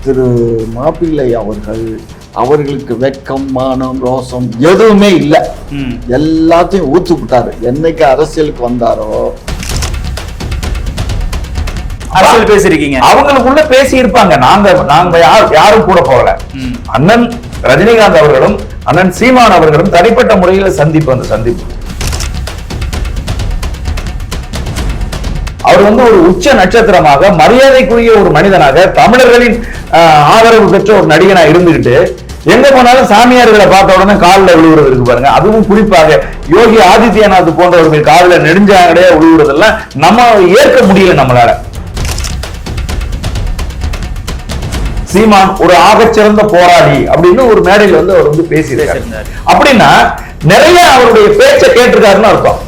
திரு மாப்பிள்ளை அவர்களுக்கு வெக்கம், மானம், ரோசம் எதுவுமே இல்லை. எல்லாத்தையும் ஊத்து விட்டாரு. என்னைக்கு அரசியலுக்கு வந்தாரோ அரசியல் பேசிருக்கீங்க, அவங்களுக்குள்ள பேசி இருப்பாங்க. நாங்க யாரும் கூட போகல. அண்ணன் ரஜினிகாந்த் அவர்களும் அண்ணன் சீமான் அவர்களும் தனிப்பட்ட முறையில் அந்த சந்திப்பு அவர் ஒரு உச்ச நட்சத்திரமாக, மரியாதைக்குரிய ஒரு மனிதனாக, தமிழர்களின் ஆதரவு பெற்ற ஒரு நடிகனா இருந்துகிட்டு எங்க போனாலும் சாமியார்களை பார்த்த உடனே காலில் விழுவுறது இருக்கு பாருங்க. அதுவும் குறிப்பாக யோகி ஆதித்யநாத் போன்றவர்கள் காலில் நெடுஞ்சாங்கடையா விழுவுறதெல்லாம் நம்ம ஏற்க முடியல. நம்மளால சீமான் ஒரு ஆகச்சிறந்த போராளி அப்படின்னு ஒரு மேடையில் அவர் பேசியிருக்காரு. அப்படின்னா நிறைய அவருடைய பேச்சை கேட்டிருக்காருன்னு அர்த்தம்.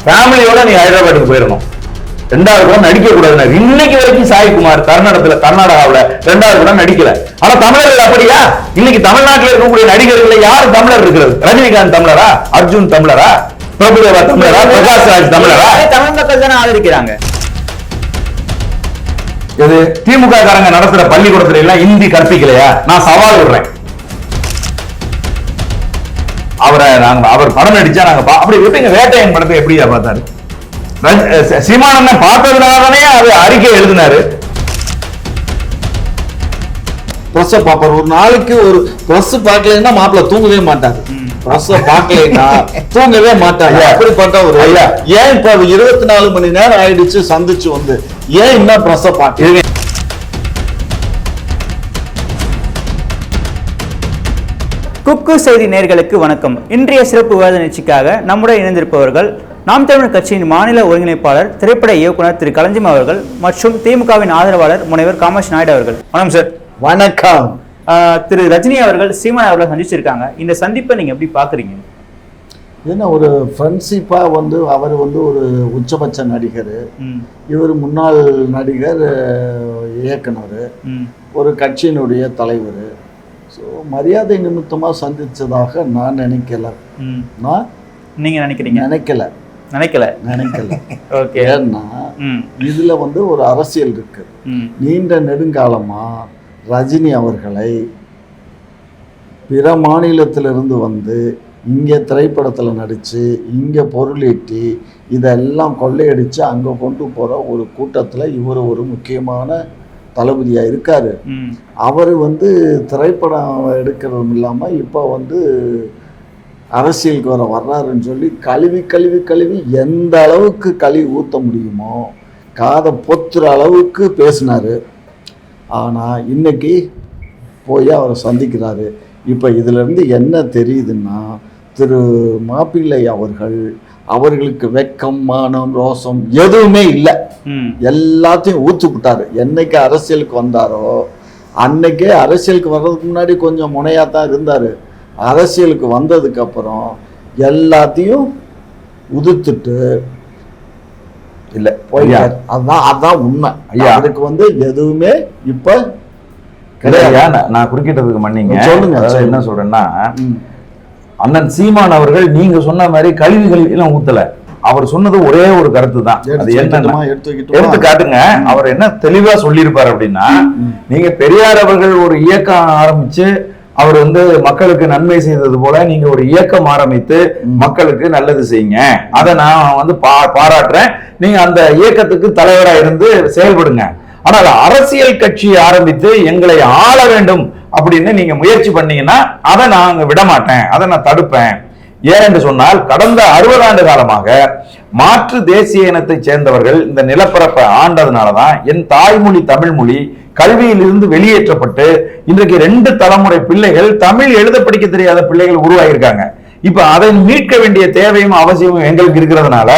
ஃபேமிலியோட நீ ஹைதராபாத்துக்கு போயிடணும், 2வது கூட நடிக்க கூடாது. இன்னைக்கு வரைக்கும் சாய்குமார் கர்நாடகாவில் 2வது கூட நடிக்கல. ஆனா தமிழர்கள் அப்படியா? இன்னைக்கு தமிழ்நாட்டில் இருக்கக்கூடிய நடிகர்களை யார் தமிழர் இருக்கிறது? ரஜினிகாந்த் தமிழரா? அர்ஜுன் தமிழரா? பிரபுதேவா தமிழரா? பிரகாஷ் ராஜ் தமிழரா? தமிழ் மக்கள் தானே ஆதரிக்கிறாங்க. இது திமுக காரங்க நடத்துற பள்ளிக்கூடத்துல எல்லாம் இந்தி கற்பிக்கலையா? நான் சவால் விடுறேன். அவர் படம் நடிச்சா நாங்க அப்படி எப்படிங்க வேட்டையன் படத்தை எப்படியா பார்த்தாரு? சீமானன் பார்த்ததுனாலதானே அது அறிக்கை எழுதினாரு. பிரஸ் பாப்பார். ஒரு நாளைக்கு ஒரு பிரஸ் பார்க்கலைன்னா மாப்பிள்ள தூங்கவே மாட்டாரு. பிரஸ் பார்க்கலைன்னா தூங்கவே மாட்டாரு. அப்படிப்பட்ட ஒரு ஐயா. ஏன் இப்ப 24 மணி நேரம் ஆயிடுச்சு சந்திச்சு ஏன் இன்னும் பிரஸ் பார்க்க? குக்கு செய்தி நேயர்களுக்கு வணக்கம். இன்றைய சிறப்பு விவாத நிகழ்ச்சிக்காக நம்முடன் இணைந்திருப்பவர்கள் நாம் தமிழர் கட்சியின் மாநில ஒருங்கிணைப்பாளர், திரைப்பட இயக்குனர் திரு களஞ்சியம் அவர்கள் மற்றும் திமுகவின் ஆதரவாளர் முனைவர் காமேஷ் நாயுடு அவர்கள். வணக்கம் சார். வணக்கம். திரு ரஜினி அவர்கள் சீமான் அவர்களை சந்திச்சிருக்காங்க. இந்த சந்திப்பை நீங்க எப்படி பாக்குறீங்க? ஏன்னா ஒரு ஃப்ரெண்ட்ஷிப்பா அவர் ஒரு உச்சபட்ச நடிகர், இவர் முன்னாள் நடிகர், இயக்குனர், ஒரு கட்சியினுடைய தலைவர். ஸோ மரியாதை நிமித்தமாக சந்திச்சதாக நான் நினைக்கல. நீங்க நினைக்கிறீங்க? நினைக்கல. ஓகே. ஏன்னா இதுல ஒரு அரசியல் இருக்கு. நீண்ட நெடுங்காலமா ரஜினி அவர்களை பிற மாநிலத்திலிருந்து இங்கே திரைப்படத்தில் நடித்து இங்கே பொருளீட்டி இதெல்லாம் கொள்ளையடித்து அங்கே கொண்டு போகிற ஒரு கூட்டத்தில் இவர் ஒரு முக்கியமான தளபதியாக இருக்கார். அவர் திரைப்படம் எடுக்கிறதும் இல்லாமல் இப்போ அரசியலுக்கு வர்றாருன்னு சொல்லி கழுவி எந்த அளவுக்கு கழுவி ஊற்ற முடியுமோ காதை பொத்துற அளவுக்கு பேசினார். ஆனால் இன்னைக்கு போய் அவரை சந்திக்கிறாரு. இப்போ இதிலிருந்து என்ன தெரியுதுன்னா, திரு மாப்பிள்ளை அவர்களுக்கு வெக்கம், மானம், ரோசம் எதுவுமே இல்லை. எல்லாத்தையும் ஊத்து விட்டாரு. என்னைக்கு அரசியலுக்கு வந்தாரோ அன்னைக்கே, அரசியலுக்கு வர்றதுக்கு முன்னாடி கொஞ்சம் முனையாத்தான் இருந்தாரு. அரசியலுக்கு வந்ததுக்கு அப்புறம் எல்லாத்தையும் உதிர்த்துட்டு இல்லை போயார். அதான் உண்மை ஐயா. அதுக்கு எதுவுமே இப்ப கிடையாது. நான் குறுக்கிட்டதுக்கு மன்னிங்க. சொல்லுங்க. என்ன சொல்றேன்னா, அண்ணன் சீமான் அவர்கள் நீங்க சொன்ன மாதிரி கல்விகள் ஊத்தல. அவர் சொன்னது ஒரே ஒரு கருத்து தான். அது என்னன்னா, எடுத்து காட்டுங்க. அவர் என்ன தெளிவா சொல்லியிருப்பார் அப்படின்னா, நீங்க பெரியார் அவர்கள் ஒரு இயக்கம் ஆரம்பிச்சு அவர் மக்களுக்கு நன்மை செய்தது போல நீங்க ஒரு இயக்கம் ஆரம்பித்து மக்களுக்கு நல்லது செய்யுங்க. அதை நான் பாராட்டுறேன். நீங்க அந்த இயக்கத்துக்கு தலைவரா இருந்து செயல்படுங்க. ஆனால் அரசியல் கட்சி ஆரம்பித்து எங்களை ஆள வேண்டும் அப்படின்னு நீங்க முயற்சி பண்ணீங்கன்னா அதை நான் விட மாட்டேன், அதை நான் தடுப்பேன். ஏன் என்று சொன்னால், கடந்த 60 ஆண்டு காலமாக மாற்று தேசிய இனத்தை சேர்ந்தவர்கள் இந்த நிலப்பரப்பை ஆண்டதுனாலதான் என் தாய்மொழி தமிழ் மொழி கல்வியிலிருந்து வெளியேற்றப்பட்டு இன்றைக்கு 2 தலைமுறை பிள்ளைகள், தமிழ் எழுத படிக்க தெரியாத பிள்ளைகள் உருவாகியிருக்காங்க. இப்ப அதை மீட்க வேண்டிய தேவையும் அவசியமும் எங்களுக்கு இருக்கிறதுனால,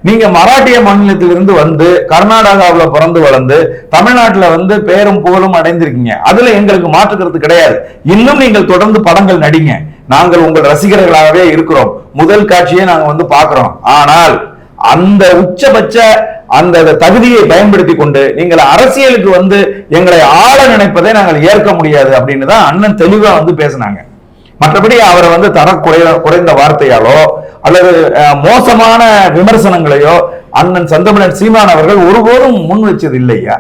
நீங்க மராட்டிய மாநிலத்திலிருந்து கர்நாடகாவில் பிறந்து வளர்ந்து தமிழ்நாட்டுல பேரும் புகழும் அடைந்திருக்கீங்க. அதுல எங்களுக்கு மாற்றுக்கிறது கிடையாது. இன்னும் நீங்கள் தொடர்ந்து படங்கள் நடிங்க. நாங்கள் உங்கள் ரசிகர்களாகவே இருக்கிறோம். முதல் காட்சியை நாங்க பாக்குறோம். ஆனால் அந்த உச்சபட்ச அந்த தகுதியை பயன்படுத்தி கொண்டு நீங்கள் அரசியலுக்கு எங்களை ஆள நினைப்பதை நாங்கள் ஏற்க முடியாது அப்படின்னு தான் அண்ணன் தெளிவா பேசினாங்க. மற்றபடி அவரை குறைந்த வார்த்தையாலோ அல்லது மோசமான விமர்சனங்களையோ அண்ணன் செந்தமிழன் சீமான் அவர்கள் ஒருபோதும் முன் வச்சது இல்லையா.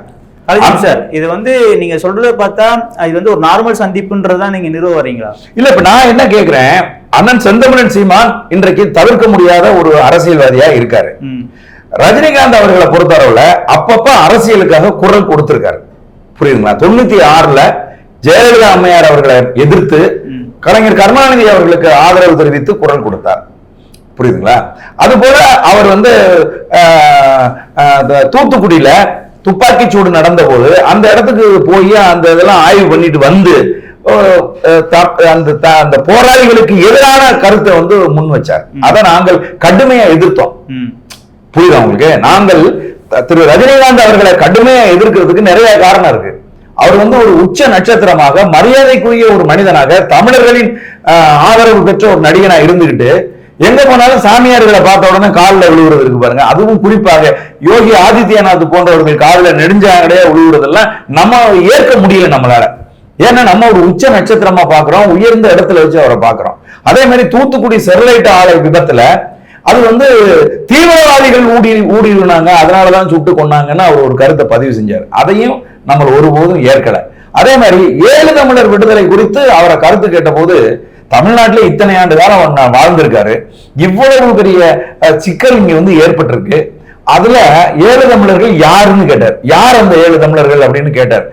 சார் இது வந்து நீங்க சொல்றத பார்த்தா இது வந்து ஒரு நார்மல் சந்திப்புன்றதான் நீங்க நிறுவ வரீங்களா? இல்ல, இப்ப நான் என்ன கேக்குறேன், அண்ணன் செந்தமிழன் சீமான் இன்றைக்கு தவிர்க்க முடியாத ஒரு அரசியல்வாதியா இருக்காரு. ரஜினிகாந்த் அவர்களை பொறுத்தளவுல அப்பப்ப அரசியலுக்காக குரல் கொடுத்திருக்காரு. புரியுதுங்களா? 96ல ஜெயலலிதா அம்மையார் அவர்களை எதிர்த்து கலைஞர் கருணாநிதி அவர்களுக்கு ஆதரவு தெரிவித்து குரல் கொடுத்தார். புரியுதுங்களா? அது போல அவர் வந்து தூத்துக்குடியில துப்பாக்கி சூடு நடந்த போது அந்த இடத்துக்கு போய் அந்த இதெல்லாம் ஆய்வு பண்ணிட்டு வந்து அந்த போராளிகளுக்கு எதிரான கருத்தை வந்து முன் வச்சார். அதை நாங்கள் கடுமையா எதிர்த்தோம். புரியுதா உங்களுக்கு? நாங்கள் திரு ரஜினிகாந்த் அவர்களை கடுமையா எதிர்க்கிறதுக்கு நிறைய காரணம் இருக்கு. அவர் வந்து ஒரு உச்ச நட்சத்திரமாக மரியாதைக்குரிய ஒரு மனிதனாக தமிழர்களின் ஆதரவு பெற்ற ஒரு நடிகனா இருந்துகிட்டு எங்க போனாலும் சாமியார்களை பார்த்த உடனே காலில் விழுவுறது இருக்கு பாருங்க. அதுவும் குறிப்பாக யோகி ஆதித்யநாத் போன்றவர்கள் காலில் நெடுஞ்சாங்கடையா விழுவுறதெல்லாம் நம்ம ஏற்க முடியல நம்மளால. ஏன்னா நம்ம ஒரு உச்ச நட்சத்திரமா பாக்குறோம், உயர்ந்த இடத்துல வச்சு அவரை பாக்குறோம். அதே மாதிரி தூத்துக்குடி ஸ்டெர்லைட் ஆலை விபத்துல அது வந்து தீவிரவாதிகள் ஊடுருவினாங்க, அதனாலதான் சுட்டு கொண்டாங்கன்னு அவர் ஒரு கருத்தை பதிவு செஞ்சார். அதையும் நம்ம ஒருபோதும் ஏற்கல. அதே மாதிரி 7 தமிழர் விடுதலை குறித்து அவரை கருத்து கேட்ட போது தமிழ்நாட்டில் இத்தனை ஆண்டு காலம் வாழ்ந்திருக்காரு, இவ்வளவு பெரிய சிக்கல் இங்க வந்து ஏற்பட்டிருக்கு, அதுல 7 தமிழர்கள் யாருன்னு கேட்டார். யார் அந்த 7 தமிழர்கள் அப்படின்னு கேட்டார்.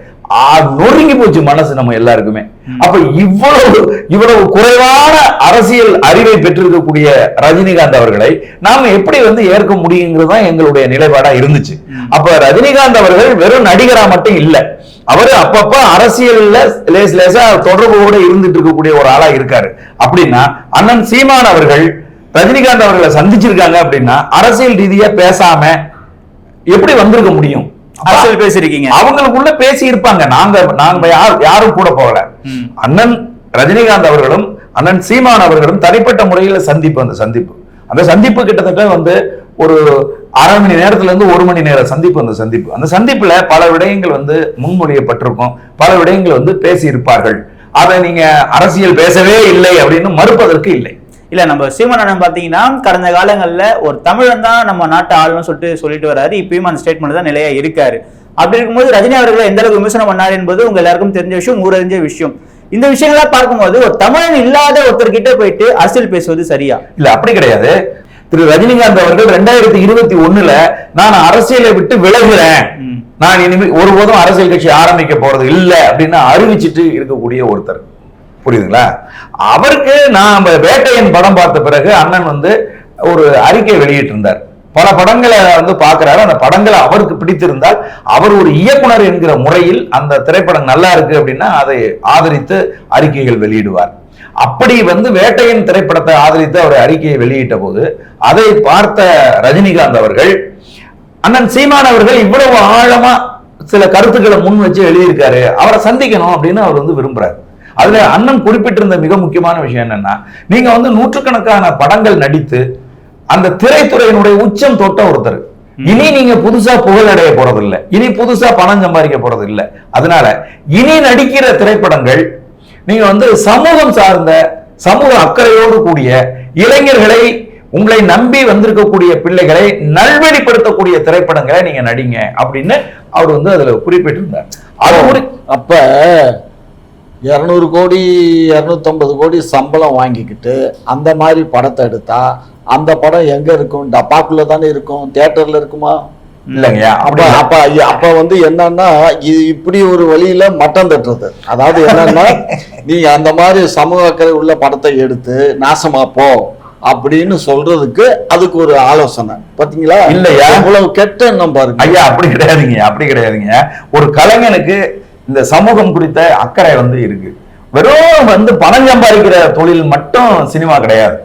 நொறுங்கி போச்சு மனசு நம்ம எல்லாருக்குமே. அப்ப இவ்வளவு குறைவான அரசியல் அறிவை பெற்றிருக்கக்கூடிய ரஜினிகாந்த் அவர்களை நாம எப்படி வந்து ஏற்க முடியுங்கிறது தான் எங்களுடைய நிலைப்பாடா இருந்துச்சு. அப்ப ரஜினிகாந்த் அவர்கள் வெறும் நடிகரா மட்டும் இல்ல, அவரு அப்பப்ப அரசியல்ல லேசா தொடர்போட இருந்துட்டு இருக்கக்கூடிய ஒரு ஆளா இருக்காரு. அப்படின்னா அண்ணன் சீமான் அவர்கள் ரஜினிகாந்த் அவர்களை சந்திச்சிருக்காங்க அப்படின்னா அரசியல் ரீதியா பேசாம எப்படி வந்திருக்க முடியும்? அரசியல் பேசிருக்கீங்க, அவங்களுக்குள்ள பேசி இருப்பாங்க. நாங்க யாரும் கூட போகல. அண்ணன் ரஜினிகாந்த் அவர்களும் அண்ணன் சீமான் அவர்களும் தனிப்பட்ட முறையில் அந்த சந்திப்பு கிட்டத்தட்ட வந்து ஒரு அரை மணி நேரத்துல இருந்து 1 மணி நேர சந்திப்பு. அந்த சந்திப்புல பல விடயங்கள் வந்து முன்மொழியப்பட்டிருக்கும், பல விடயங்கள் வந்து பேசி இருப்பார்கள். அதை நீங்க அரசியல் பேசவே இல்லை அப்படின்னு மறுப்பதற்கு இல்லை. இல்ல, நம்ம சீமான் பாத்தீங்கன்னா கடந்த காலங்கள்ல ஒரு தமிழன் தான் நம்ம நாட்டை ஆளுன்னு சொல்லிட்டு வராரு. இப்பயும் அந்த ஸ்டேட்மெண்ட் தான் நிலையா இருக்காரு. அப்படி இருக்கும்போது ரஜினி அவர்களை எந்த அளவுக்கு விமர்சனம் பண்ணாரு என்பது உங்க எல்லாருக்கும் தெரிஞ்ச விஷயம், ஊரறிஞ்ச விஷயம். இந்த விஷயங்களா பார்க்கும்போது ஒரு தமிழன் இல்லாத ஒருத்தர்கிட்ட போயிட்டு அரசியல் பேசுவது சரியா? இல்ல, அப்படி கிடையாது. திரு ரஜினிகாந்த் அவர்கள் 2021ல நான் அரசியலை விட்டு விலகுறேன், நான் இனிமேல் ஒருபோதும் அரசியல் கட்சி ஆரம்பிக்க போறது இல்ல அப்படின்னு அறிவிச்சிட்டு இருக்கக்கூடிய ஒருத்தர். புரியுதுங்களா? அவருக்கு நான் வேட்டையன் படம் பார்த்த பிறகு அண்ணன் வந்து ஒரு அறிக்கை வெளியிட்டு இருந்தார். பல படங்களை வந்து பார்க்கிறாரு. அந்த படங்களை அவருக்கு பிடித்திருந்தால் அவர் ஒரு இயக்குனர் என்கிற முறையில் அந்த திரைப்படம் நல்லா இருக்கு அப்படின்னா அதை ஆதரித்து அறிக்கைகள் வெளியிடுவார். அப்படி வந்து வேட்டையன் திரைப்படத்தை ஆதரித்து அவர் அறிக்கையை வெளியிட்ட போது அதை பார்த்த ரஜினிகாந்த் அவர்கள் அண்ணன் சீமான் அவர்கள் இவ்வளவு ஆழமா சில கருத்துக்களை முன் வச்சு எழுதியிருக்காரு, அவரை சந்திக்கணும் அப்படின்னு அவர் வந்து விரும்புறாரு. அதுல அண்ணன் குறிப்பிட்டிருந்த மிக முக்கியமான விஷயம் என்னன்னா, நீங்க வந்து நூற்றுக்கணக்கான படங்கள் நடித்து அந்த திரைத்துறையினுடைய உச்சம் தொட்ட ஒருத்தர், இனி நீங்க புதுசா புகழடைய போறது இல்லை, இனி புதுசா பணம் சம்பாதிக்க போறது இல்லை. அதனால இனி நடிக்கிற திரைப்படங்கள் நீங்க வந்து சமூகம் சார்ந்த சமூக அக்கறையோடு கூடிய இளைஞர்களை, உங்களை நம்பி வந்திருக்கக்கூடிய பிள்ளைகளை நல்வழிப்படுத்தக்கூடிய திரைப்படங்களை நீங்க நடிங்க அப்படின்னு அவர் வந்து அதுல குறிப்பிட்டிருந்தார். அப்ப 200 கோடி 250 கோடி சம்பளம் வாங்கிக்கிட்டு அந்த மாதிரி படத்தை எடுத்தா அந்த படம் எங்க இருக்கும்? டப்பாக்குள்ள தானே இருக்கும், தியேட்டர்ல இருக்குமா? இல்லைங்க. அப்ப வந்து என்னன்னா இப்படி ஒரு வழியில மட்டம் தட்டுறது. அதாவது என்னன்னா நீங்க அந்த மாதிரி சமூக அக்கறை உள்ள படத்தை எடுத்து நாசமா போ அப்படின்னு சொல்றதுக்கு அதுக்கு ஒரு ஆலோசனை பாத்தீங்களா? இல்லையா? இவ்வளவு கெட்ட எண்ணம் பாருங்க ஐயா. அப்படி கிடையாதுங்க. ஒரு கலைஞனுக்கு இந்த சமூகம் குறித்த அக்கறை வந்து இருக்கு. வெறும் வந்து பணம் சம்பாதிக்கிற தொழில் மட்டும் சினிமா கிடையாது.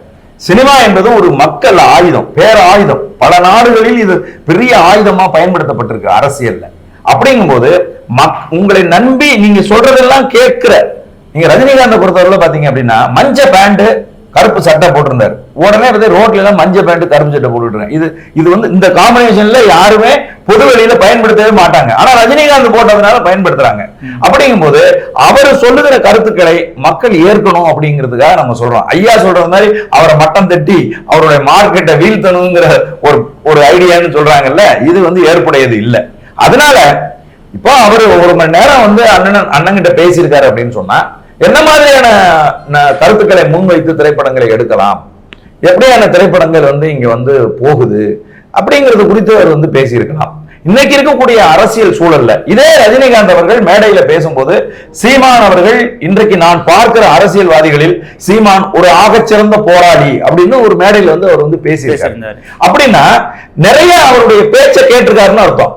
சினிமா என்பது ஒரு மக்கள் ஆயுதம், பேராயுதம். பல நாடுகளில் இது பெரிய ஆயுதமா பயன்படுத்தப்பட்டிருக்கு அரசியல்ல. அப்படிங்கும் போது உங்களை நம்பி நீங்க சொல்றதெல்லாம் கேட்கிற நீங்க ரஜினிகாந்தை பொறுத்தவரை பாத்தீங்க அப்படின்னா மஞ்ச பேண்ட் கருப்பு சட்டை போட்டிருந்தாரு, உடனே வந்து ரோட்ல எல்லாம் மஞ்சள் பேண்ட் கருப்பு சட்டை போட்டுருங்க. இது வந்து இந்த காம்பினேஷன்ல யாருமே பொது வெளியில பயன்படுத்தவே மாட்டாங்க. ஆனா ரஜினிகாந்த் போட்டதுனால பயன்படுத்துறாங்க. அப்படிங்கும் போது அவர் சொல்லுகிற கருத்துக்களை மக்கள் ஏற்கணும் அப்படிங்கிறதுக்காக நம்ம சொல்றோம். ஐயா சொல்றது மாதிரி அவரை மட்டம் தட்டி அவருடைய மார்க்கெட்டை வீழ்த்தணுங்கிற ஒரு ஐடியான்னு சொல்றாங்கல்ல, இது வந்து ஏற்புடையது இல்லை. அதனால இப்போ அவர் 1 மணி நேரம் வந்து அண்ணன்கிட்ட பேசியிருக்காரு அப்படின்னு சொன்னா என்ன மாதிரியான கருத்துக்களை முன்வைத்து திரைப்படங்களை எடுக்கலாம், எப்படியான திரைப்படங்கள் வந்து இங்க வந்து போகுது அப்படிங்கிறது குறித்து அவர் வந்து பேசியிருக்கலாம். இன்னைக்கு இருக்கக்கூடிய அரசியல் சூழல்ல இதே ரஜினிகாந்த் அவர்கள் மேடையில பேசும்போது சீமான் அவர்கள் இன்றைக்கு நான் பார்க்கிற அரசியல்வாதிகளில் சீமான் ஒரு ஆகச்சிறந்த போராளி அப்படின்னு ஒரு மேடையில வந்து அவர் வந்து பேசியிருக்காரு. அப்படின்னா நிறைய அவருடைய பேச்சை கேட்டிருக்காருன்னு அர்த்தம்.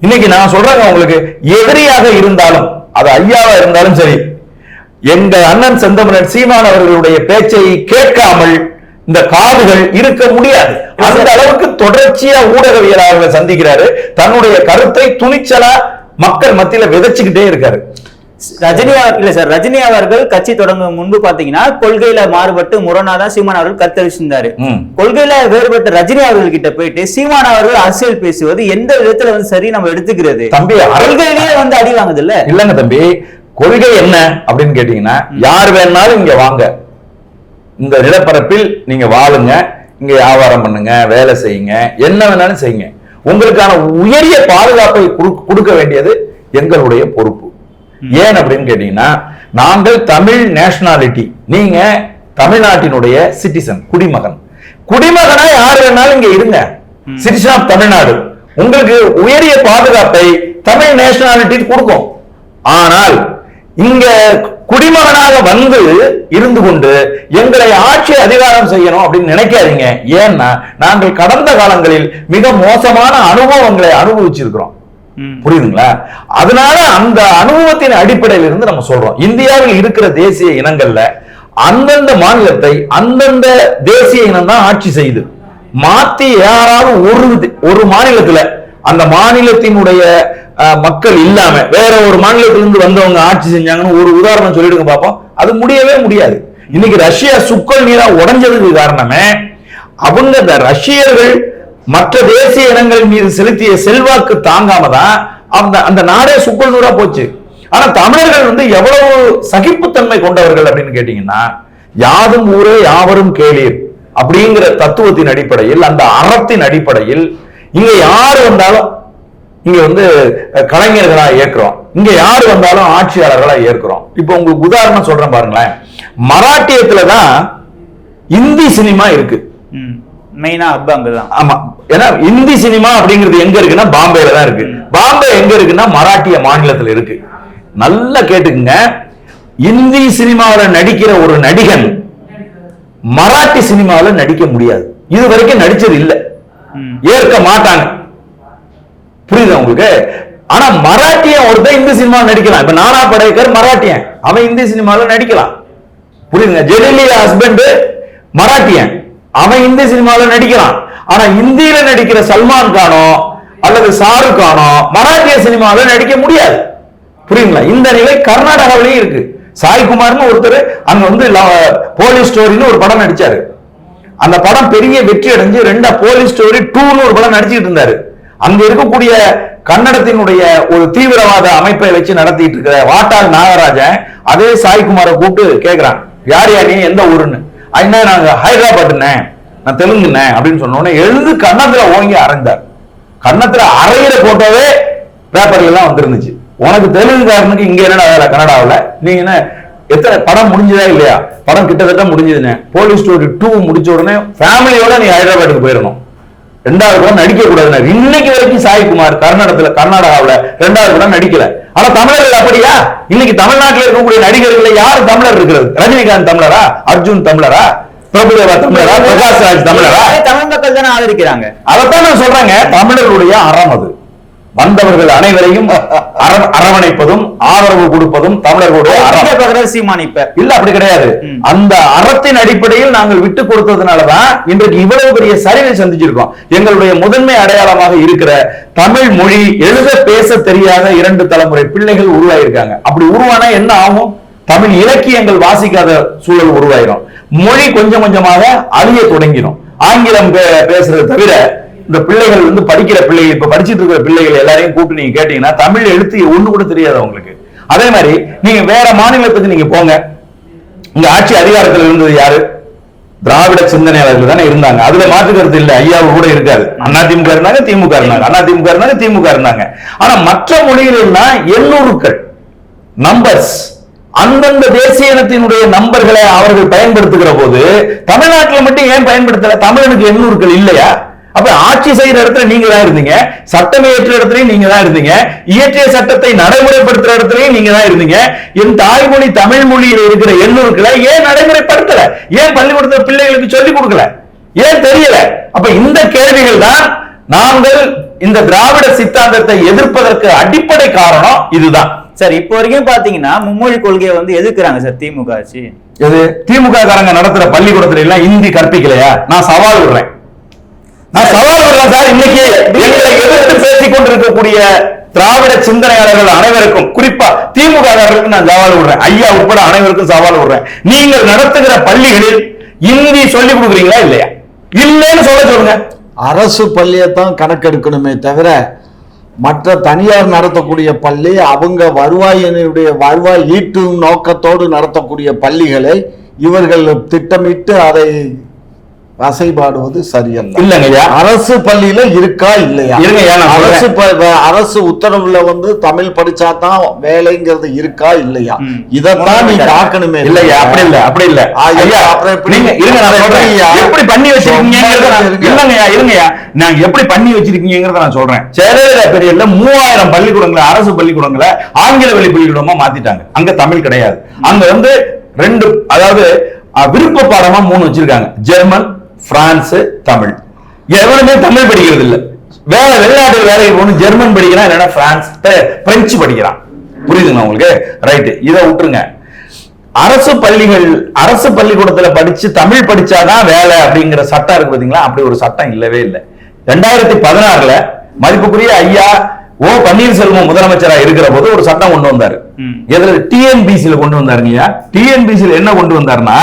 இன்னைக்கு நான் சொல்றேன் உங்களுக்கு, எதிரியாக இருந்தாலும் அது ஐயாவா இருந்தாலும் சரி, எங்க அண்ணன் செந்தமிழன் சீமான் அவர்களுடைய பேச்சை கேட்காமல் இந்த காதுகள் இருக்க முடியாது. அந்த அளவுக்கு தொடர்ச்சியா ஊடகவியலாளர்களை சந்திக்கிறாரு, தன்னுடைய கருத்தை துணிச்சலா மக்கள் மத்தியில விதைச்சுக்கிட்டே இருக்காரு. ரஜினி அவர்கள் கட்சி தொடங்கும் முன்பு பாத்தீங்கன்னா கொள்கையில மாறுபட்டு முரணாதான் சீமான் அவர்கள் கருத்தரிச்சிருந்தாரு. கொள்கையில வேறுபட்ட ரஜினி அவர்கள் கிட்ட போயிட்டு சீமான் அவர்கள் அரசியல் பேசுவது எந்த விதத்துல வந்து சரி நம்ம எடுத்துக்கிறது? தம்பி, கொள்கையிலேயே வந்து அடி வாங்குது இல்ல? இல்லங்க தம்பி, கொள்கை என்ன அப்படின்னு கேட்டீங்கன்னா, யார் வேணாலும் இங்க வாங்க, இந்த நிலப்பரப்பில் நீங்க வாழுங்க, இங்க வியாபாரம் பண்ணுங்க, வேலை செய்யுங்க, என்ன வேணாலும் செய்யுங்க, உங்களுக்கான உயரிய பாதுகாப்பை கொடுக்க வேண்டியது எங்களுடைய பொறுப்பு. ஏன் அப்படின்னு கேட்டீங்கன்னா, நாங்கள் தமிழ் நேஷனாலிட்டி, நீங்க தமிழ்நாட்டினுடைய சிட்டிசன், குடிமகனா யார் வேணாலும் இங்க இருங்க, சிட்டிசன் ஆஃப் தமிழ்நாடு, உங்களுக்கு உயரிய பாதுகாப்பை தமிழ் நேஷனாலிட்டி கொடுக்கும். ஆனால் இங்க குடிமகனாக வந்து இருந்து கொண்டு எங்களை ஆட்சி அதிகாரம் செய்யணும் அப்படின்னு நினைக்காதீங்க. ஏன்னா நாங்கள் கடந்த காலங்களில் மிக மோசமான அனுபவங்களை அனுபவிச்சிருக்கிறோம். புரியுதுங்களா? அதனால அந்த அனுபவத்தின் அடிப்படையில் இருந்து நம்ம சொல்றோம், இந்தியாவில் இருக்கிற தேசிய இனங்கள்ல அந்தந்த மாநிலத்தை அந்தந்த தேசிய இனம் தான் ஆட்சி செய்யுது. மாத்தி யாராவது ஒரு மாநிலத்துல அந்த மாநிலத்தினுடைய மக்கள் இல்லாம வேற ஒரு மாநிலத்திலிருந்து வந்தவங்க ஆட்சி செஞ்சாங்கன்னு ஒரு உதாரணம் சொல்லிடுங்க பாப்போம். அது முடியவே முடியாது. இன்னைக்கு ரஷ்யா சுக்கல் நீரா உடைஞ்சதுக்கு காரணமே அவங்க ரஷ்யர்கள் மற்ற தேசிய இனங்கள் மீது செலுத்திய செல்வாக்கு தாங்காம தான் அந்த நாடே சுக்கல் நூறா போச்சு. ஆனா தமிழர்கள் வந்து எவ்வளவு சகிப்புத்தன்மை கொண்டவர்கள் அப்படின்னு கேட்டீங்கன்னா, யாதும் ஊரே யாவரும் கேளீர் அப்படிங்கிற தத்துவத்தின் அடிப்படையில், அந்த அறத்தின் அடிப்படையில் இங்க யாரு வந்தாலும் இங்க வந்து கலைஞர்களா ஏற்கிறோம், இங்க யாரு வந்தாலும் ஆட்சியாளர்களா ஏற்கிறோம். இப்ப உங்களுக்கு உதாரணம் சொல்றேன் பாருங்களேன். மராட்டியத்துலதான் இந்தி சினிமா இருக்கு, மெயினா அங்கதான். ஆமா, ஏன்னா இந்தி சினிமா அப்படிங்கிறது எங்க இருக்குன்னா பாம்பேல தான் இருக்கு. பாம்பே எங்க இருக்குன்னா மராட்டிய மாநிலத்துல இருக்கு. நல்லா கேட்டுக்குங்க, இந்தி சினிமாவில் நடிக்கிற ஒரு நடிகன் மராட்டி சினிமாவில் நடிக்க முடியாது. இது வரைக்கும் நடிச்சது இல்லை, ஏற்க மாட்டாங்க. புரியுது உங்களுக்கு? ஆனா மராட்டியன் ஒருத்தர் இந்தி சினிமாவில் நடிக்கலாம். இப்ப நானா படேக்கர் மராட்டியன், அவன் இந்தி சினிமாவில் நடிக்கலாம். புரியுதுங்க? ஜெனிலியா ஹஸ்பண்ட் மராட்டியன், அவன் இந்தி சினிமாவில் நடிக்கிறான். ஆனா இந்தியில நடிக்கிற சல்மான் கானோ அல்லது ஷாருக் கானோ மராட்டிய சினிமாவில் நடிக்க முடியாது. புரியுங்களா? இந்த நிலை கர்நாடகாவிலேயும் இருக்கு. சாய்குமார்னு ஒருத்தர் அங்க வந்து போலீஸ் ஸ்டோரின்னு ஒரு படம் நடிச்சாரு. அந்த படம் பெரிய வெற்றி அடைஞ்சு போலீஸ் ஸ்டோரி 2ன்னு ஒரு படம் நடிச்சுட்டு இருந்தாரு. அங்க இருக்கக்கூடிய கன்னடத்தினுடைய ஒரு தீவிரவாத அமைப்பை வச்சு நடத்திட்டு இருக்கிற வாட்டாள் நாகராஜன் அதே சாய்குமாரை கூப்பிட்டு கேட்கிறான், யார் நீ, எந்த ஊருன்னு. என்ன, நாங்க ஹைதராபாத்னே, நான் தெலுங்குனே அப்படின்னு சொன்ன உடனே எழுந்து கன்னத்துல ஓங்கி அரைந்தார். கன்னத்துல அரையிற போட்டோவே பேப்பர்ல எல்லாம் வந்துருந்துச்சு. உனக்கு தெலுங்குக்காரனுக்கு இங்க என்ன வேலை கனடாவில், நீங்க என்ன எத்தனை படம் முடிஞ்சதா இல்லையா? படம் கிட்டத்தட்ட முடிஞ்சதுன்னு. போலீஸ் ஸ்டோரி 2 முடிச்ச உடனே ஃபேமிலியோட நீ ஹைதராபாத்துக்கு போயிடணும், 2வது படம் நடிக்க கூடாது. இன்னைக்கு வரைக்கும் சாய்குமார் கர்நாடகாவில் 2வது படம் நடிக்கல. ஆனா தமிழர்கள் அப்படியா? இன்னைக்கு தமிழ்நாட்டில் இருக்கக்கூடிய நடிகர்கள் யாரு தமிழர் இருக்கிறது? ரஜினிகாந்த் தமிழரா? அர்ஜுன் தமிழரா? பிரபுதேவா தமிழரா? பிரகாஷ் ராஜ் தமிழரா? தமிழ் மக்கள் தானே ஆதரிக்கிறாங்க. அதைத்தான் நான் சொல்றேங்க, தமிழர்களுடைய அறம் அது. வந்தவர்கள் அனைவரையும் அரவணைப்பதும் ஆதரவு கொடுப்பதும் தமிழர்களுடைய இல்ல, அப்படி கிடையாது. அந்த அறத்தின் அடிப்படையில் நாங்கள் விட்டு கொடுத்ததுனாலதான் இன்றைக்கு இவ்வளவு பெரிய சரிவை சந்திச்சிருக்கோம். எங்களுடைய முதன்மை அடையாளமாக இருக்கிற தமிழ் மொழி எழுத பேச தெரியாத 2 தலைமுறை பிள்ளைகள் உருவாயிருக்காங்க. அப்படி உருவானா என்ன ஆகும்? தமிழ் இலக்கியங்கள் வாசிக்காத சூழல் உருவாயிரும். மொழி கொஞ்சம் கொஞ்சமாக அழிய தொடங்கிடும். ஆங்கிலம் பேசுறது தவிர இந்த பிள்ளைகள் வந்து படிக்கிற பிள்ளைகள், இப்ப படிச்சுட்டு இருக்கிற பிள்ளைகள் எல்லாரையும் கூப்பிட்டு நீங்க கேட்டீங்கன்னா தமிழ் எழுத்து ஒண்ணு கூட தெரியாது அவங்களுக்கு. அதே மாதிரி நீங்க வேற மாநிலத்துக்கு நீங்க போங்க, இங்க ஆட்சி அதிகாரத்தில் இருந்தது யாரு? திராவிட சிந்தனையாளர்கள் தானே இருந்தாங்க. அதுல மாற்று கருத்து இல்ல. ஐயா கூட இருக்காது. அதிமுக இருந்தாங்க, திமுக இருந்தாங்க, அதிமுக இருந்தாங்க, திமுக இருந்தாங்க. ஆனா மற்ற மொழிகளெல்லாம் எண்ணூறுக்கள், நம்பர்ஸ், அந்தந்த தேசிய இனத்தினுடைய நம்பர்களை அவர்கள் பயன்படுத்துகிற போது தமிழ்நாட்டில் மட்டும் ஏன் பயன்படுத்தல? தமிழனுக்கு எண்ணூறுக்கள் இல்லையா? அப்ப ஆட்சி செய்யற இடத்துல நீங்க தான் இருந்தீங்க, சட்டம் இயற்ற இடத்துலயும் நீங்க தான் இருந்தீங்க, இயற்றிய சட்டத்தை நடைமுறைப்படுத்துற இடத்துலயும் நீங்க தான் இருந்தீங்க. என் தாய்மொழி தமிழ் மொழியில் இருக்கிற எண்ணூறுக்களை ஏன் நடைமுறைப்படுத்தல? ஏன் பள்ளிக்கூடத்துல பிள்ளைகளுக்கு சொல்லிக் கொடுக்கல? ஏன் தெரியல? அப்ப இந்த கேள்விகள் தான் நாங்கள் இந்த திராவிட சித்தாந்தத்தை எதிர்ப்பதற்கு அடிப்படை காரணம் இதுதான். சார் இப்போ வரைக்கும் பாத்தீங்கன்னா மும்மொழி கொள்கையை வந்து எதிர்க்கிறாங்க சார் திமுக ஆட்சி. எது திமுக காரங்க நடத்துற பள்ளிக்கூடத்துல எல்லாம் ஹிந்தி கற்பிக்கலையா? நான் சவால் விடுறேன் சார். இன்னைக்கு எங்களை எதிர்த்து பேசிக் கொண்டிருக்கக்கூடிய திராவிட சிந்தனையாளர்கள் அனைவருக்கும், குறிப்பா திமுக நான் சவால் விடுறேன், ஐயா உட்பட அனைவருக்கும் சவால் விடுறேன். நீங்கள் நடத்துகிற பள்ளிகளில் இந்தி சொல்லிக் கொடுக்குறீங்களா இல்லையா? இல்லைன்னு சொல்லுங்க. அரசு பள்ளியைத்தான் கணக்கெடுக்கணுமே தவிர மற்ற தனியார் நடத்தக்கூடிய பள்ளி, அவங்க வருவாய் ஈட்டும் நோக்கத்தோடு நடத்தக்கூடிய பள்ளிகளை இவர்கள் திட்டமிட்டு அதை வசைபாடுவது சரியல்ல. இல்லைங்கய்யா, அரசு பள்ளியில இருக்கா இல்லையா? அரசு உத்தரவுல வந்து தமிழ் படிச்சாதான் வேலைங்கிறது இருக்கா இல்லையா? இதத்தான் நீ பார்க்கணுமே. இல்லையா? அப்படி இல்ல, அப்படி இல்ல. எப்படி பண்ணி வச்சிருக்கீங்க? இருங்கய்யா, நான் எப்படி பண்ணி வச்சிருக்கீங்கிறத நான் சொல்றேன். சேரவேல பெரியல 3000 பள்ளிக்கூடங்களை, அரசு பள்ளிக்கூடங்களை ஆங்கில வழி பள்ளிக்கூடமா மாத்திட்டாங்க. அங்க தமிழ் கிடையாது. அங்க வந்து 2, அதாவது விருப்ப பாடமா 3 வச்சிருக்காங்க. German, France, Tamil. எவனுமே தமிழ் படிக்கிறது இல்ல. வெளிநாட்டு வேலைக்கு போகணும், ஜெர்மன் படிக்கிறான், இல்லைன்னா பிரான்ஸ், பிரெஞ்சு படிக்கிறான். புரியுதுங்களா உங்களுக்கு? ரைட்டு, இதை விட்டுருங்க. அரசு பள்ளிகள், அரசு பள்ளிக்கூடத்துல படிச்சு தமிழ் படிச்சாதான் வேலை அப்படிங்கிற சட்டம் இருக்கு பாத்தீங்களா? அப்படி ஒரு சட்டம் இல்லவே இல்லை. 2016 மதிப்புக்குரிய ஐயா ஓ பன்னீர்செல்வம் முதலமைச்சரா இருக்கிற போது ஒரு சட்டம் கொண்டு வந்தாரு. எதுல? டிஎன்பிசில கொண்டு வந்தாருங்க. டிஎன்பிசில என்ன கொண்டு வந்தாருன்னா,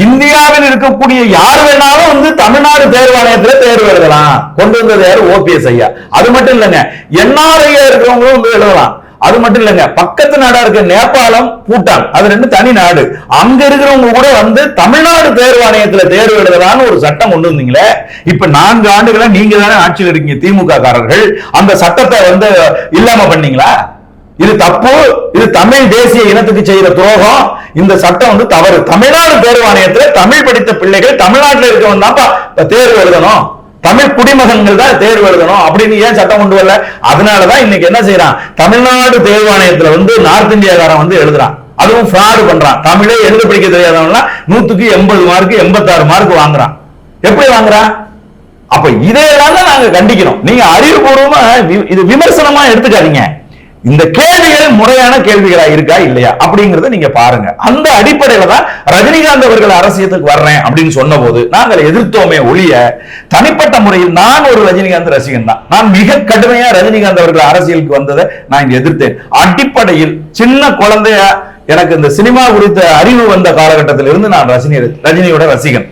இந்தியாவில் இருக்கக்கூடிய யார் வேணாலும் வந்து தமிழ்நாடு தேர்வாணையத்துல தேர்வு எழுதலாம். கொண்டு வந்தது யாரு? ஓபிஎஸ் ஐயா. அது மட்டும் இல்லைங்க, என்ஆர்ஐயா இருக்கிறவங்களும் வந்து எழுதலாம். அது மட்டும் இல்லைங்க, பக்கத்து நாடா இருக்க நேபாளம், பூட்டான், அது 2 தனி நாடு. அங்க இருக்கிறவங்க கூட வந்து தமிழ்நாடு தேர்வாணையத்துல தேர்வு எழுதலாம்னு ஒரு சட்டம் கொண்டு வந்தீங்களே. இப்ப 4 ஆண்டுகளா நீங்க தானே ஆட்சியில் இருக்கீங்க, திமுக காரர்கள். அந்த சட்டத்தை வந்து இல்லாம பண்ணீங்களா? இது தப்பு. இது தமிழ் தேசிய இனத்துக்கு செய்யற துரோகம். இந்த சட்டம் வந்து தவறு. தமிழ்நாடு தேர்வாணையத்துல தமிழ் படித்த பிள்ளைகள் தமிழ்நாட்டில் இருக்கவன் தான் தேர்வு எழுதணும், தமிழ் குடிமகன்கள் தான் தேர்வு எழுதணும் அப்படின்னு ஏன் சட்டம் கொண்டு வரல? அதனாலதான் இன்னைக்கு என்ன செய்யறான், தமிழ்நாடு தேர்வாணையத்துல வந்து நார்த் இந்தியாக்காரன் வந்து எழுதுறான், அதுவும் ஃப்ராடு பண்றான். தமிழே எழுத படிக்க தெரியாதவங்க 100க்கு 80 மார்க் 86 மார்க் வாங்குறான். எப்படி வாங்குறான்? அப்ப இதையெல்லாம் தான் நாங்க கண்டிக்கிறோம். நீங்க அறிவுபூர்வமா இது விமர்சனமா எடுத்துக்காதீங்க. இந்த கேள்விகள் முறையான கேள்விகளா இருக்கா இல்லையா அப்படிங்கறத நீங்க பாருங்க. அந்த அடிப்படையில தான் ரஜினிகாந்த் அவர்கள் அரசியலுக்கு வர்றேன் அப்படின்னு சொன்ன போது நாங்கள் எதிர்த்தோமே ஒழிய, தனிப்பட்ட முறையில் நான் ஒரு ரஜினிகாந்த் ரசிகன் தான். நான் மிக கடுமையா ரஜினிகாந்த் அவர்கள் அரசியலுக்கு வந்ததை நான் இங்க எதிர்த்தேன். அடிப்படையில் சின்ன குழந்தையா எனக்கு இந்த சினிமா குறித்த அறிவு வந்த காலகட்டத்திலிருந்து நான் ரஜினியோட ரசிகன்.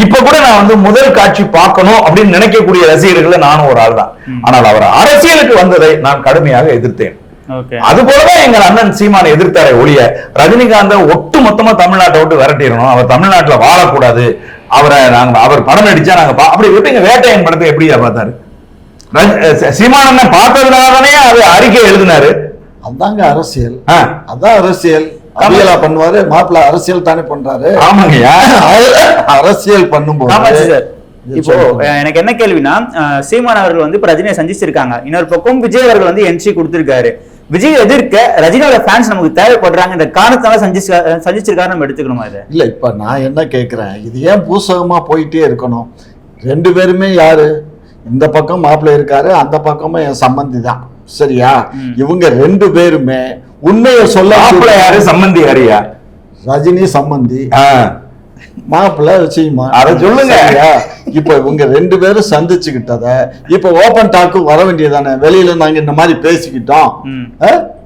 இப்ப கூட நான் வந்து முதல் காட்சி பார்க்கணும் அப்படின்னு நினைக்கக்கூடிய ரசிகர்கள் நானும் ஒரு ஆள் தான். ஆனால் அவர் அரசியலுக்கு வந்ததை நான் கடுமையாக எதிர்த்தேன். அது போலதான் எங்கள் அண்ணன் சீமானை எதிர்த்தாரை ஒழிய, ரஜினிகாந்த் ஒட்டு மொத்தமா தமிழ்நாட்டை விட்டு விரட்டிடணும், அவர் தமிழ்நாட்டுல வாழக்கூடாது, அவர் படம் நடிச்சா நாங்க அப்படி விட்டுங்க. வேட்டையன் படத்தை எப்படியா பார்த்தாரு? சீமானன் பார்த்ததுனாலதானே அது அறிக்கை எழுதினாரு. அதாங்க அரசியல். அதான் அரசியல். அபியலா பண்ணுவாரு, மாப்பிள்ள அரசியல் தானே பண்றாரு. ஆமாங்கய்யா, அரசியல் பண்ணும்போது இப்போ எனக்கு என்ன கேள்வினா, சீமான் அவர்கள் வந்து இப்ப ரஜினியை சந்திச்சிருக்காங்க. இன்னொரு பக்கம் விஜய் அவர்கள் வந்து என்ட்ரி கொடுத்திருக்காரு. விஜய் எதிர்க்க ரஜினியோட ஃபேன்ஸ் நமக்கு தேவைப்படுறாங்க, இந்த காரணத்தால சந்திச்சிருக்காரு நம்ம எடுத்துக்கணுமா? இது இல்ல. இப்ப நான் என்ன கேட்கிறேன், இது ஏன் பூசகமா போயிட்டே இருக்கணும்? 2 பேருமே யாரு? இந்த பக்கம் மாப்பிள்ள இருக்காரு, அந்த பக்கமும் என் சம்பந்தி தான். சரியா? இவங்க 2 பேருமே உண்மையை சொல்ல. மாப்பிள்ள யாரு? சம்பந்தி யாரியா? ரஜினி சம்பந்தி, மாப்பிள்ள சீமா. அதை சொல்லுங்க. இப்ப இவங்க 2 பேரும் சந்திச்சுக்கிட்டத இப்ப ஓபன் டாக்கு வர வேண்டியதானே? வெளியில நாங்க இந்த மாதிரி பேசிக்கிட்டோம்,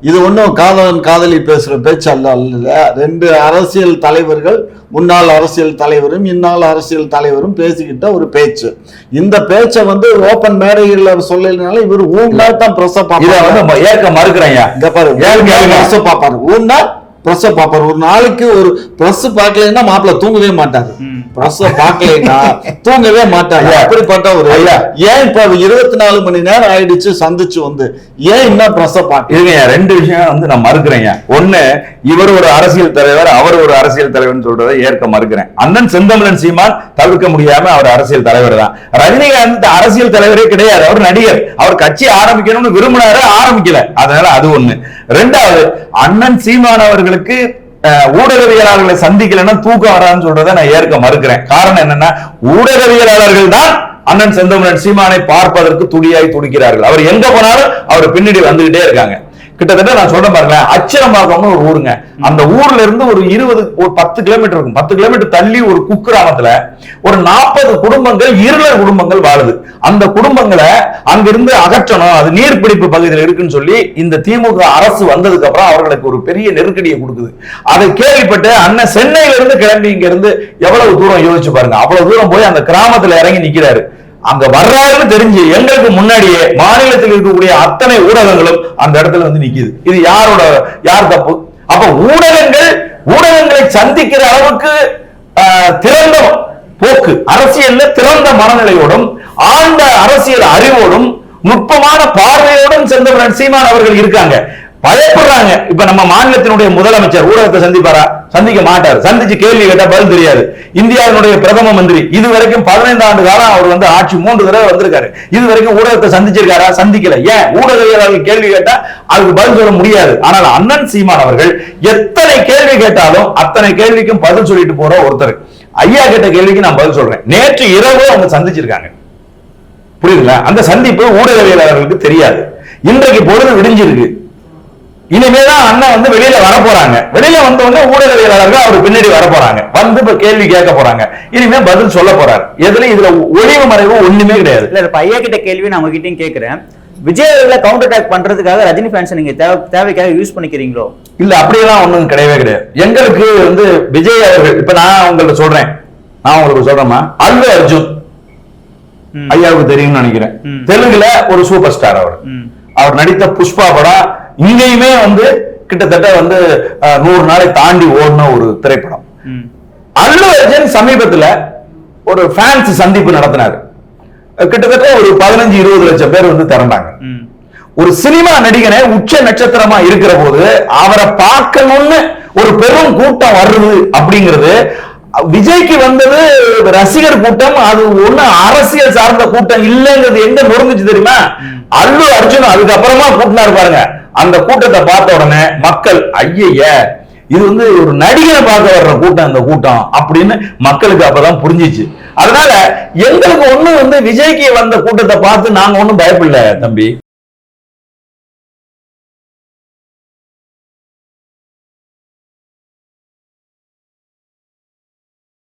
இது ஒன்னும் காதலன் காதலி பேசுற பேச்சு அல்ல. 2 அரசியல் தலைவர்கள், முன்னாள் அரசியல் தலைவரும் இந்நாள் அரசியல் தலைவரும் பேசிக்கிட்ட ஒரு பேச்சு. இந்த பேச்சை வந்து ஓபன் மேடைகள் சொல்லனால இவர் ஊன்னா தான் பிரச பாப்பாரு. ஏற்க மறுக்கிறேன். இங்க பாரு, பாப்பாரு ஊன்னா பிரஸ் பாப்பாரு. ஒரு நாளைக்கு ஒரு பிரஸ் பார்க்கலைன்னா மாப்பிள்ள தூங்கவே மாட்டாரு. பிரஸ் பார்க்கலைன்னா தூங்கவே மாட்டாரு. அப்படிப்பட்ட ஒரு ஏன் இப்ப 24 மணி நேரம் ஆயிடுச்சு சந்திச்சு வந்து ஏன் இன்னும் பிரஸ் பாக்க ரெண்டு விஷயம் வந்து நான் மறுக்கிறேன். ஒண்ணு, இவர் ஒரு அரசியல் தலைவர், அவர் ஒரு அரசியல் தலைவர் சொல்றதை ஏற்க மறுக்கிறேன். அண்ணன் செந்தமிழன் சீமான் தவிர்க்க முடியாம அவர் அரசியல் தலைவர் தான். ரஜினிகாந்த் அரசியல் தலைவரே கிடையாது, அவர் நடிகர். அவர் கட்சி ஆரம்பிக்கணும்னு விரும்பினாரு, ஆரம்பிக்கல. அதனால அது ஒண்ணு. ரெண்டாவது, அண்ணன் சீமான் அவர்களுக்கு ஊடகவியலாளர்களை சந்திக்கலன்னா தூக்கம் வராதுன்னு சொல்றதை நான் ஏற்க மறுக்கிறேன். காரணம் என்னன்னா, ஊடகவியலாளர்கள் தான் அண்ணன் செந்தமிழன் சீமானை பார்ப்பதற்கு துடியாய் துடிக்கிறார்கள். அவர் எங்க போனாலும் அவர் பின்னாடி வந்துகிட்டே இருக்காங்க. கிட்டத்தட்ட நான் சொல்றேன் பாருங்களேன், அச்சரம்பாக்கம்னு ஒரு ஊருங்க. அந்த ஊர்ல இருந்து ஒரு 10 கிலோமீட்டர் இருக்கும். 10 கிலோமீட்டர் தள்ளி ஒரு குக்கிராமத்துல ஒரு 40 குடும்பங்கள், இருளர் குடும்பங்கள் வாழுது. அந்த குடும்பங்களை அங்கிருந்து அகற்றணும், அது நீர்பிடிப்பு பகுதியில் இருக்குன்னு சொல்லி இந்த திமுக அரசு வந்ததுக்கு அப்புறம் அவர்களுக்கு ஒரு பெரிய நெருக்கடியை கொடுக்குது. அதை கேள்விப்பட்டு அண்ணன் சென்னையில இருந்து கிளம்பி இங்க இருந்து எவ்வளவு தூரம் யோசிச்சு பாருங்க. அவ்வளவு தூரம் போய் அந்த கிராமத்துல இறங்கி நிக்கிறாரு. அங்க வர்றாருன்னு தெரிஞ்சு எங்களுக்கு முன்னாடியே மாநிலத்தில் இருக்கக்கூடிய அத்தனை ஊடகங்களும் அந்த இடத்துல வந்து நிக்குது. இது யார் தப்பு? அப்ப ஊடகங்களை சந்திக்கிற அளவுக்கு திறந்த போக்கு, அரசியல்ல திறந்த மனநிலையோடும் ஆழ்ந்த அரசியல் அறிவோடும் நுட்பமான பார்வையோடும் செந்தமிழன் சீமான் அவர்கள் இருக்காங்க. பயப்படுறாங்க. இப்ப நம்ம மாநிலத்தினுடைய முதலமைச்சர் ஊடகத்தை சந்திப்பாரா? சந்திக்க மாட்டார். சந்திச்சு கேள்வி கேட்டா பதில் தெரியாது. இந்தியாவினுடைய பிரதம மந்திரி இதுவரைக்கும் 15 ஆண்டு காலம் அவர் வந்து ஆட்சி 3 தடவை வந்திருக்காரு. இதுவரைக்கும் ஊடகத்தை சந்திச்சிருக்காரா? சந்திக்கல. ஏன்? ஊடகவியலாளர்கள் கேள்வி கேட்டா அதுக்கு பதில் சொல்ல முடியாது. ஆனால் அண்ணன் சீமான் அவர்கள் எத்தனை கேள்வி கேட்டாலும் அத்தனை கேள்விக்கும் பதில் சொல்லிட்டு போற ஒருத்தர். ஐயா கேட்ட கேள்விக்கு நான் பதில் சொல்றேன். நேற்று இரவு அவங்க சந்திச்சிருக்காங்க. புரியுதுங்களா? அந்த சந்திப்பு ஊடகவியலாளர்களுக்கு தெரியாது. இன்றைக்கு பொழுது விடிஞ்சிருக்கு. இனிமேதான் அண்ணன் வந்து வெளியில வர போறாங்க. வெளியில வந்தவங்க ஊடகவியலாளர்கள் அவர் பின்னாடி வர போறாங்க. வந்து இப்ப கேள்வி கேட்க போறாங்க. இனிமே பதில் சொல்ல போறாரு. இதுல ஒளிவு மறைவு ஒண்ணுமே கிடையாது. இல்ல இப்ப ஐயா கிட்ட கேள்வி நான் உங்ககிட்டயும் கேட்கிறேன். விஜய் அவர்களை கவுண்டர் அட்டாக் பண்றதுக்காக ரஜினி ஃபேன்ஸ் நீங்க தேவைக்காக யூஸ் பண்ணிக்கிறீங்களோ? இல்ல, அப்படியெல்லாம் ஒண்ணும் கிடையவே கிடையாது. எங்களுக்கு வந்து விஜய் அவர்கள், இப்ப நான் உங்களுக்கு சொல்றேமா, அல்லு அர்ஜுன் ஐயாவுக்கு தெரியும்னு நினைக்கிறேன். தெலுங்குல ஒரு சூப்பர் ஸ்டார். அவர் நடித்த புஷ்பா படம் இங்கேயுமே வந்து கிட்டத்தட்ட வந்து 100 நாளை தாண்டி ஓடின ஒரு திரைப்படம். அல்லு அர்ஜுன் சமீபத்துல ஒரு ஃபேன்ஸ் சந்திப்பு நடத்தினாரு. கிட்டத்தட்ட ஒரு 15-20 லட்சம் பேர் வந்து திரண்டாங்க. ஒரு சினிமா நடிகனை உச்ச நட்சத்திரமா இருக்கிற போது அவரை பார்க்கணும்னு ஒரு பெரும் கூட்டம் வருது அப்படிங்கிறது, விஜய்க்கு வந்தது ரசிகர் கூட்டம், அது ஒண்ணு அரசியல் சார்ந்த கூட்டம் இல்லைங்கிறது எங்க நொறுங்குச்சு தெரியுமா? அல்லு அர்ஜுன் அதுக்கப்புறமா கூட்டினாரு பாருங்க. அந்த கூட்டத்தை பார்த்த உடனே மக்கள் ஐய, இது வந்து ஒரு நடிகரை பார்க்க வர்ற கூட்டம் இந்த கூட்டம் அப்படின்னு மக்களுக்கு அப்பதான் புரிஞ்சிச்சு. அதனால எங்களுக்கு ஒண்ணு வந்து விஜய்க்கு வந்த கூட்டத்தை பார்த்து நாங்க ஒண்ணும் பயப்படல தம்பி.